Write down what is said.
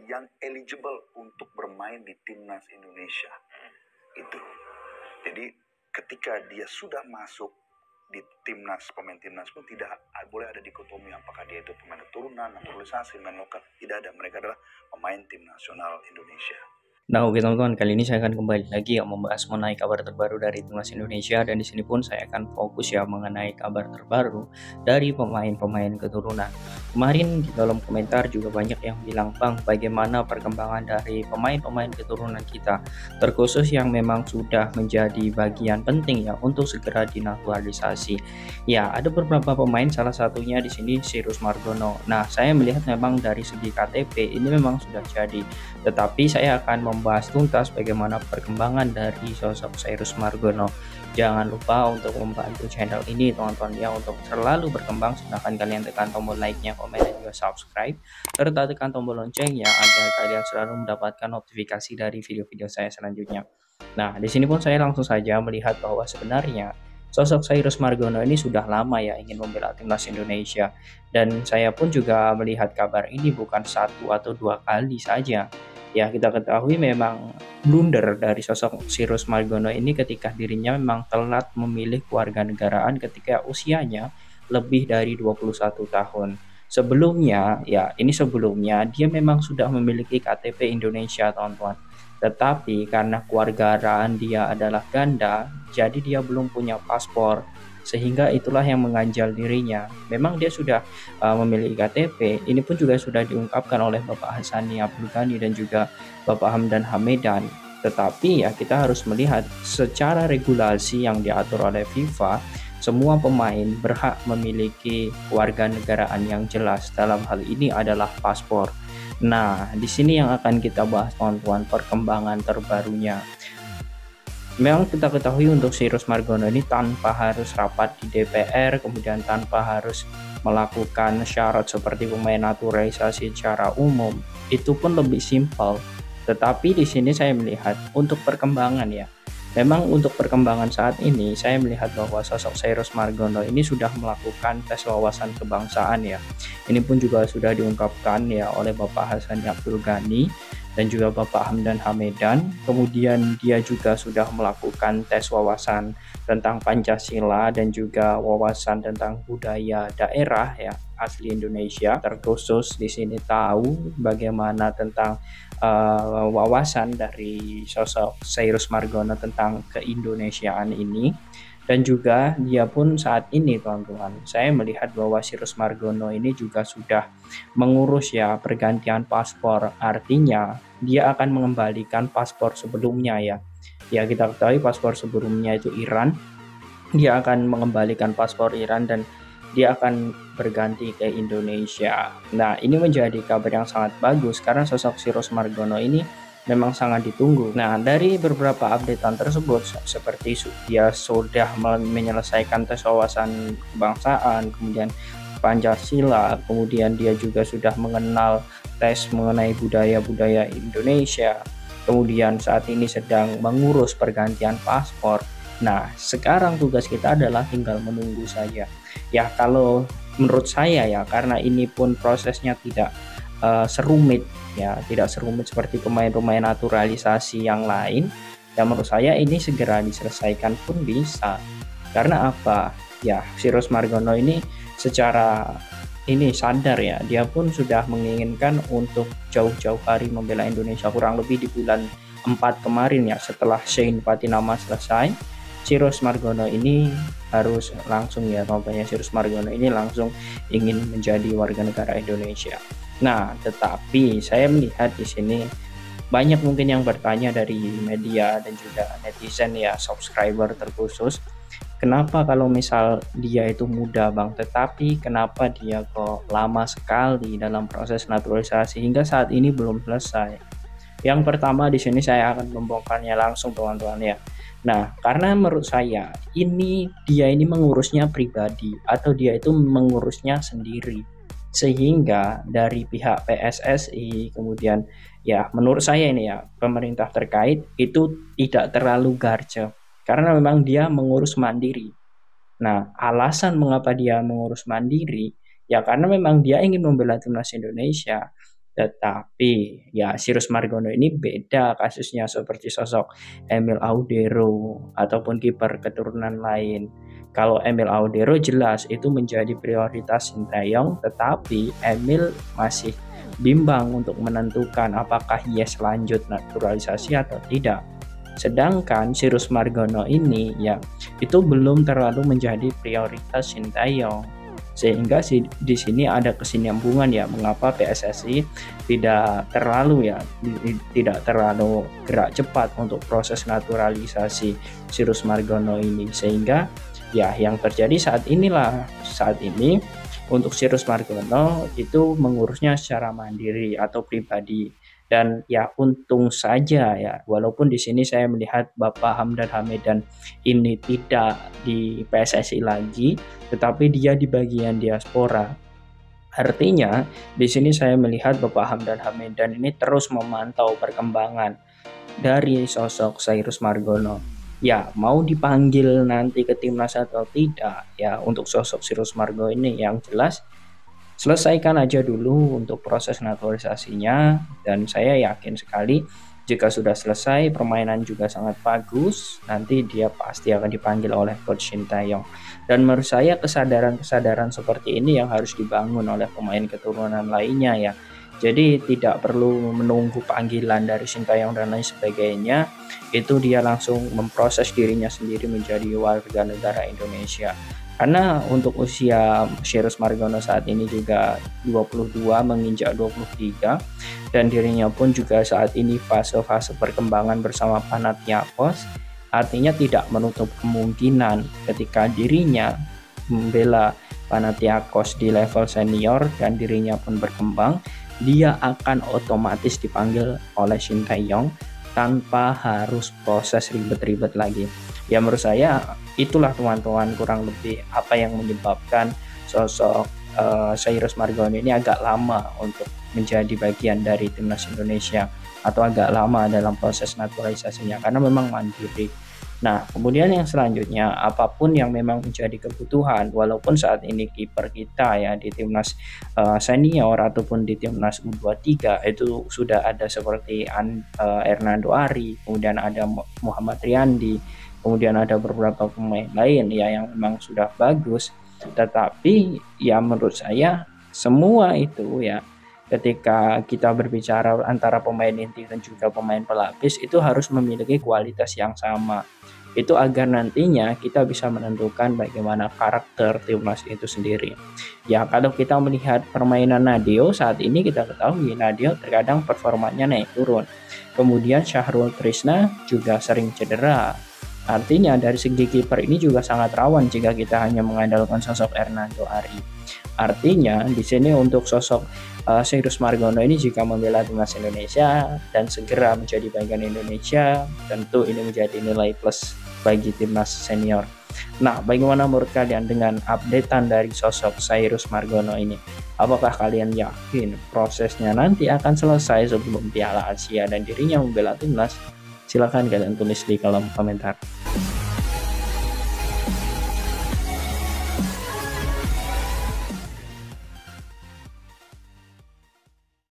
yang eligible untuk bermain di timnas Indonesia. Itu. Jadi ketika dia sudah masuk di timnas, pemain timnas pun tidak boleh ada dikotomi apakah dia itu pemain keturunan, naturalisasi, pemain lokal. Tidak ada, mereka adalah pemain tim nasional Indonesia. Nah, oke teman-teman, kali ini saya akan kembali lagi membahas mengenai kabar terbaru dari timnas Indonesia, dan di sini pun saya akan fokus mengenai kabar terbaru dari pemain-pemain keturunan. Kemarin di dalam komentar juga banyak yang bilang, "Bang, bagaimana perkembangan dari pemain-pemain keturunan kita, terkhusus yang memang sudah menjadi bagian penting untuk segera dinaturalisasi." Ya, ada beberapa pemain, salah satunya di sini Sirus Margono. Nah, saya melihat memang dari segi KTP ini memang sudah jadi. Tetapi saya akan membahas tuntas bagaimana perkembangan dari sosok Cyrus Margono. Jangan lupa untuk membantu channel ini teman-teman untuk selalu berkembang. Silahkan kalian tekan tombol like-nya, komen, dan juga subscribe, serta tekan tombol loncengnya agar kalian selalu mendapatkan notifikasi dari video-video saya selanjutnya. Nah, di sini pun saya langsung saja melihat bahwa sebenarnya sosok Cyrus Margono ini sudah lama ingin membela timnas Indonesia, dan saya pun juga melihat kabar ini bukan 1 atau 2 kali saja. Ya, kita ketahui memang blunder dari sosok Cyrus Margono ini ketika dirinya memang telat memilih kewarganegaraan ketika usianya lebih dari 21 tahun. Sebelumnya, sebelumnya dia memang sudah memiliki KTP Indonesia, teman-teman. Tetapi karena kewarganegaraan dia adalah ganda, jadi dia belum punya paspor. Sehingga itulah yang mengganjal dirinya. Memang dia sudah memiliki KTP, ini pun juga sudah diungkapkan oleh Bapak Hassani Abdul Ghani dan juga Bapak Hamdan Hamedan. Tetapi kita harus melihat secara regulasi yang diatur oleh FIFA, semua pemain berhak memiliki kewarganegaraan yang jelas. Dalam hal ini adalah paspor. Nah, di sini yang akan kita bahas teman-teman, perkembangan terbarunya. Memang kita ketahui untuk Cyrus Margono ini tanpa harus rapat di DPR, kemudian tanpa harus melakukan syarat seperti pemain naturalisasi secara umum, itu pun lebih simpel. Tetapi di sini saya melihat untuk perkembangan memang untuk perkembangan saat ini saya melihat bahwa sosok Cyrus Margono ini sudah melakukan tes wawasan kebangsaan Ini pun juga sudah diungkapkan oleh Bapak Hassani Abdul Ghani dan juga Bapak Hamdan Hamedan. Kemudian dia juga sudah melakukan tes wawasan tentang Pancasila dan juga wawasan tentang budaya daerah asli Indonesia. Terkhusus di sini tahu bagaimana tentang wawasan dari sosok Cyrus Margono tentang keindonesiaan ini. Dan juga dia pun saat ini teman-teman, saya melihat bahwa Cyrus Margono ini juga sudah mengurus pergantian paspor. Artinya dia akan mengembalikan paspor sebelumnya kita ketahui paspor sebelumnya itu Iran. Dia akan mengembalikan paspor Iran dan dia akan berganti ke Indonesia. Nah, ini menjadi kabar yang sangat bagus karena sosok Cyrus Margono ini memang sangat ditunggu. Nah, dari beberapa updatean tersebut seperti dia sudah menyelesaikan tes wawasan kebangsaan, kemudian Pancasila, kemudian dia juga sudah mengenal tes mengenai budaya-budaya Indonesia, kemudian saat ini sedang mengurus pergantian paspor. Nah, sekarang tugas kita adalah tinggal menunggu saja. Kalau menurut saya karena ini pun prosesnya tidak serumit tidak serumit seperti pemain-pemain naturalisasi yang lain, menurut saya ini segera diselesaikan pun bisa. Karena apa? Cyrus Margono ini secara ini sadar dia pun sudah menginginkan untuk jauh-jauh hari membela Indonesia. Kurang lebih di bulan 4 kemarin setelah Shein Patinama selesai, Cyrus Margono ini harus langsung Cyrus Margono ini langsung ingin menjadi warga negara Indonesia. Nah, tetapi saya melihat di sini banyak mungkin yang bertanya dari media dan juga netizen subscriber terkhusus, kenapa kalau misal dia itu muda Bang, tetapi kenapa dia kok lama sekali dalam proses naturalisasi hingga saat ini belum selesai? Yang pertama di sini saya akan membongkarnya langsung teman-teman Nah, karena menurut saya dia ini mengurusnya pribadi atau dia itu mengurusnya sendiri. Sehingga dari pihak PSSI kemudian menurut saya ini pemerintah terkait itu tidak terlalu garcep karena memang dia mengurus mandiri. Nah, alasan mengapa dia mengurus mandiri karena memang dia ingin membela timnas Indonesia. Tetapi ya Sirus Margono ini beda kasusnya seperti sosok Emil Audero ataupun kiper keturunan lain. Kalau Emil Audero jelas itu menjadi prioritas Sinteyong, tetapi Emil masih bimbang untuk menentukan apakah yes lanjut naturalisasi atau tidak. Sedangkan Sirus Margono ini ya itu belum terlalu menjadi prioritas Sinteyong. Sehingga di sini ada kesinambungan ya mengapa PSSI tidak terlalu gerak cepat untuk proses naturalisasi Sirus Margono ini, sehingga ya yang terjadi saat ini untuk Sirus Margono itu mengurusnya secara mandiri atau pribadi. Dan ya untung saja ya, walaupun di sini saya melihat Bapak Hamdan Hamidan ini tidak di PSSI lagi, tetapi dia di bagian diaspora. Artinya di sini saya melihat Bapak Hamdan Hamidan ini terus memantau perkembangan dari sosok Sirus Margono. Ya, mau dipanggil nanti ke timnas atau tidak, ya untuk sosok Sirus Margono ini yang jelas selesaikan aja dulu untuk proses naturalisasinya, dan saya yakin sekali jika sudah selesai permainan juga sangat bagus, nanti dia pasti akan dipanggil oleh Coach Sinteyong. Dan menurut saya kesadaran seperti ini yang harus dibangun oleh pemain keturunan lainnya ya. Jadi tidak perlu menunggu panggilan dari Sinteyong dan lain sebagainya, itu dia langsung memproses dirinya sendiri menjadi warga negara Indonesia. Karena untuk usia Sirus Margono saat ini juga 22 menginjak 23, dan dirinya pun juga saat ini fase-fase perkembangan bersama Panathinaikos, artinya tidak menutup kemungkinan ketika dirinya membela Panathinaikos di level senior dan dirinya pun berkembang, dia akan otomatis dipanggil oleh Sinteyong tanpa harus proses ribet-ribet lagi. Ya menurut saya itulah teman-teman kurang lebih apa yang menyebabkan sosok Sirus Margono ini agak lama untuk menjadi bagian dari timnas Indonesia atau agak lama dalam proses naturalisasinya karena memang mandiri. Nah, kemudian yang selanjutnya, apapun yang memang menjadi kebutuhan, walaupun saat ini kiper kita ya di timnas senior ataupun di timnas U23 itu sudah ada seperti Hernando Ari, kemudian ada Muhammad Riyandi, kemudian ada beberapa pemain lain ya yang memang sudah bagus, tetapi ya menurut saya semua itu ya ketika kita berbicara antara pemain inti dan juga pemain pelapis itu harus memiliki kualitas yang sama. Itu agar nantinya kita bisa menentukan bagaimana karakter timnas itu sendiri. Ya kalau kita melihat permainan Nadeo saat ini, kita ketahui Nadeo terkadang performanya naik turun. Kemudian Syahrul Trisna juga sering cedera. Artinya dari segi kiper ini juga sangat rawan jika kita hanya mengandalkan sosok Hernando Ari. Artinya di sini untuk sosok Sirus Margono ini jika membela timnas Indonesia dan segera menjadi bagian Indonesia, tentu ini menjadi nilai plus bagi timnas senior. Nah, bagaimana menurut kalian dengan updatean dari sosok Sirus Margono ini? Apakah kalian yakin prosesnya nanti akan selesai sebelum Piala Asia dan dirinya membela timnas? Silahkan kalian tulis di kolom komentar.